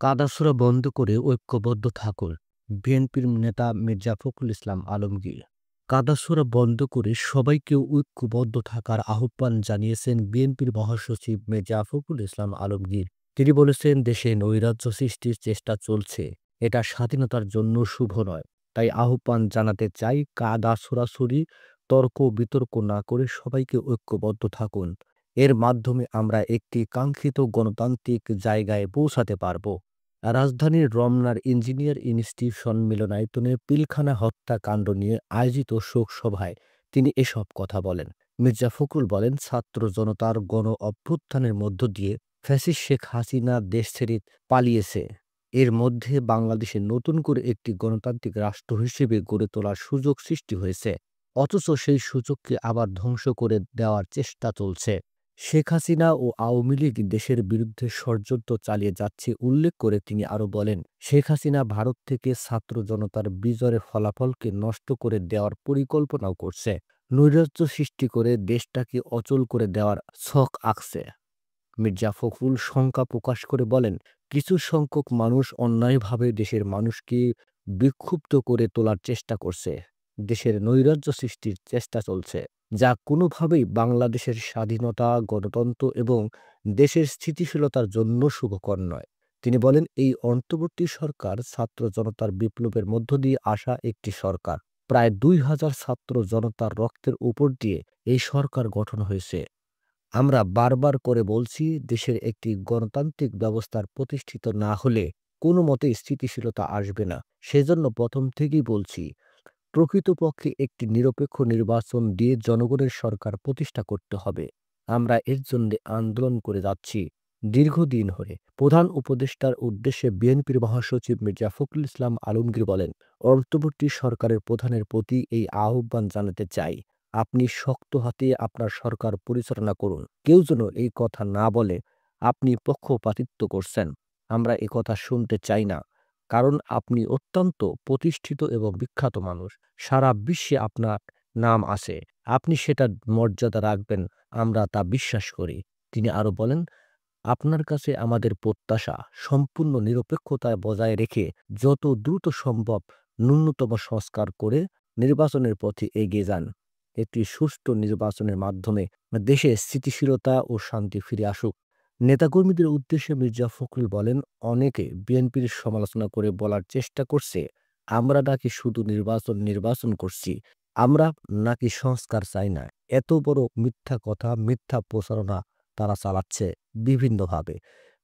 কাদাছোড়া বন্ধ করে ঐক্যবদ্ধ থাকুন। বিএনপির নেতা মির্জা ফখরুল ইসলাম আলমগীর কাদাছোড়া বন্ধ করে সবাইকে ঐক্যবদ্ধ থাকার আহ্বান জানিয়েছেন বিএনপির মহাসচিব মির্জা ফখরুল ইসলাম আলমগীর। তিনি বলেছেন, দেশে নৈরাজ্য সৃষ্টির চেষ্টা চলছে, এটা স্বাধীনতার জন্য শুভ নয়। তাই আহ্বান জানাতে চাই, কাদা ছোড়াছুড়ি তর্ক বিতর্ক না করে সবাইকে ঐক্যবদ্ধ থাকুন। এর মাধ্যমে আমরা একটি কাঙ্ক্ষিত গণতান্ত্রিক জায়গায় পৌঁছাতে পারব। রাজধানীর রমনার ইঞ্জিনিয়ার ইনস্টিটিউশন মিলনায়তনে পিলখানা হত্যাকাণ্ড নিয়ে আয়োজিত শোক সভায় তিনি এসব কথা বলেন। মির্জা ফখরুল বলেন, ছাত্র জনতার গণ অভ্যুত্থানের মধ্য দিয়ে ফ্যাসিস্ট শেখ হাসিনা দেশ ছেড়ে পালিয়েছে। এর মধ্যে বাংলাদেশে নতুন করে একটি গণতান্ত্রিক রাষ্ট্র হিসেবে গড়ে তোলার সুযোগ সৃষ্টি হয়েছে। অথচ সেই সুযোগকে আবার ধ্বংস করে দেওয়ার চেষ্টা চলছে। শেখ হাসিনা ও আওয়ামী লীগ দেশের বিরুদ্ধে ষড়যন্ত্র চালিয়ে যাচ্ছে উল্লেখ করে তিনি আরও বলেন, শেখ হাসিনা ভারত থেকে ছাত্র জনতার বিজয়ের ফলাফলকে নষ্ট করে দেওয়ার পরিকল্পনাও করছে। নৈরাজ্য সৃষ্টি করে দেশটাকে অচল করে দেওয়ার ছক আঁকছে। মির্জা ফখরুল শঙ্কা প্রকাশ করে বলেন, কিছু সংখ্যক মানুষ অন্যায়ভাবে দেশের মানুষকে বিক্ষুব্ধ করে তোলার চেষ্টা করছে। দেশের নৈরাজ্য সৃষ্টির চেষ্টা চলছে, যা কোনোভাবেই বাংলাদেশের স্বাধীনতা, গণতন্ত্র এবং দেশের স্থিতিশীলতার জন্য শুভকর নয়। তিনি বলেন, এই অন্তর্বর্তী সরকার ছাত্র জনতার বিপ্লবের মধ্য দিয়ে আসা একটি সরকার। প্রায় ২,০০০ ছাত্র জনতার রক্তের উপর দিয়ে এই সরকার গঠন হয়েছে। আমরা বারবার করে বলছি, দেশের একটি গণতান্ত্রিক ব্যবস্থার প্রতিষ্ঠিত না হলে কোনো মতেই স্থিতিশীলতা আসবে না। সেজন্য প্রথম থেকেই বলছি, প্রকৃতপক্ষে একটি নিরপেক্ষ নির্বাচন দিয়ে জনগণের সরকার প্রতিষ্ঠা করতে হবে। আমরা এর জন্য আন্দোলন করে যাচ্ছি দীর্ঘদিন ধরে। প্রধান উপদেষ্টার উদ্দেশ্যে বিএনপির মহাসচিব মির্জা ফখরুল ইসলাম আলমগীর বলেন, অন্তর্বর্তী সরকারের প্রধানের প্রতি এই আহ্বান জানাতে চাই, আপনি শক্ত হাতে আপনার সরকার পরিচালনা করুন। কেউ যেন এই কথা না বলে আপনি পক্ষপাতিত্ব করছেন। আমরা এ কথা শুনতে চাই না। কারণ আপনি অত্যন্ত প্রতিষ্ঠিত এবং বিখ্যাত মানুষ। সারা বিশ্বে আপনার নাম আছে। আপনি সেটার মর্যাদা রাখবেন, আমরা তা বিশ্বাস করি। তিনি আরো বলেন, আপনার কাছে আমাদের প্রত্যাশা, সম্পূর্ণ নিরপেক্ষতা বজায় রেখে যত দ্রুত সম্ভব ন্যূনতম সংস্কার করে নির্বাচনের পথে এগিয়ে যান। একটি সুষ্ঠু নির্বাচনের মাধ্যমে দেশে স্থিতিশীলতা ও শান্তি ফিরে আসুক। নেতাকর্মীদের উদ্দেশ্যে মির্জা ফখরুল বলেন, অনেকে বিএনপির সমালোচনা করে বলার চেষ্টা করছে, আমরা নাকি শুধু নির্বাচন করছি, আমরা নাকি সংস্কার চাই না। এত বড় মিথ্যা কথা, মিথ্যা প্রচারণা তারা চালাচ্ছে বিভিন্নভাবে।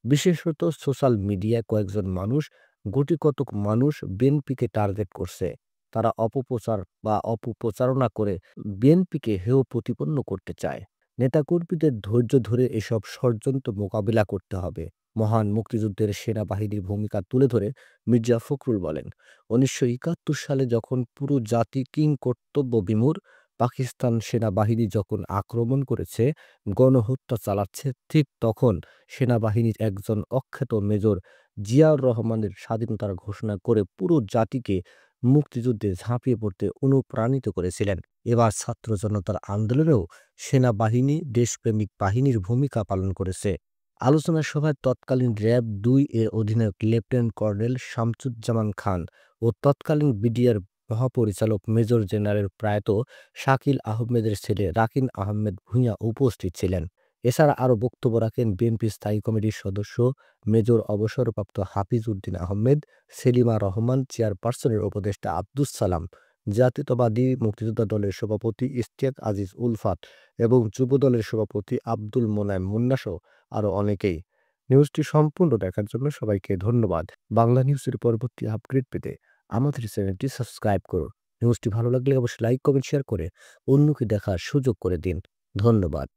বিশেষত সোশ্যাল মিডিয়ায় কয়েকজন মানুষ, গুটি কতক মানুষ বিএনপিকে টার্গেট করছে। তারা অপপ্রচার বা অপপ্রচারণা করে বিএনপিকে হেয় প্রতিপন্ন করতে চায়। নেতাকর্মীদের ধৈর্য ধরে এসব ষড়যন্ত্র মোকাবিলা করতে হবে। মহান মুক্তিযুদ্ধের সেনাবাহিনীর ভূমিকা তুলে ধরে মির্জা ফখরুল বলেন, ১৯৭১ সালে যখন পুরো জাতি কিংকর্তব্য বিমূঢ়, পাকিস্তান সেনাবাহিনী যখন আক্রমণ করেছে, গণহত্যা চালাচ্ছে, ঠিক তখন সেনাবাহিনীর একজন অখ্যাত মেজর জিয়াউর রহমানের স্বাধীনতার ঘোষণা করে পুরো জাতিকে মুক্তিযুদ্ধে ঝাঁপিয়ে পড়তে অনুপ্রাণিত করেছিলেন। এবার ছাত্র জনতার আন্দোলনেও সেনাবাহিনী দেশপ্রেমিক বাহিনীর ভূমিকা পালন করেছে। আলোচনা সভায় তৎকালীন র‍্যাব-২ এর অধিনায়ক লেফটেন্যান্ট কর্নেল শামসুজ্জামান খান ও তৎকালীন বিডিআর মহাপরিচালক মেজর জেনারেল প্রয়াত শাকিল আহমেদের ছেলে রাকিন আহমেদ ভূঁইয়া উপস্থিত ছিলেন। এছাড়া আরও বক্তব্য রাখেন বিএনপি স্থায়ী কমিটির সদস্য মেজর অবসরপ্রাপ্ত হাফিজ উদ্দিন আহমেদ, সেলিমা রহমান, চেয়ারপারসনের উপদেষ্টা আব্দুস সালাম, জাতীয়তাবাদী মুক্তিযোদ্ধা দলের সভাপতি ইশতিয়াক আজিজ উলফাত এবং যুবদলের সভাপতি আব্দুল মোনায়েম মুন্নাসহ আরও অনেকেই। নিউজটি সম্পূর্ণ দেখার জন্য সবাইকে ধন্যবাদ। বাংলা নিউজের পরবর্তী আপডেট পেতে আমাদের চ্যানেলটি সাবস্ক্রাইব করুন। নিউজটি ভালো লাগলে অবশ্যই লাইক, কমেন্ট, শেয়ার করে অন্যকে দেখার সুযোগ করে দিন। ধন্যবাদ।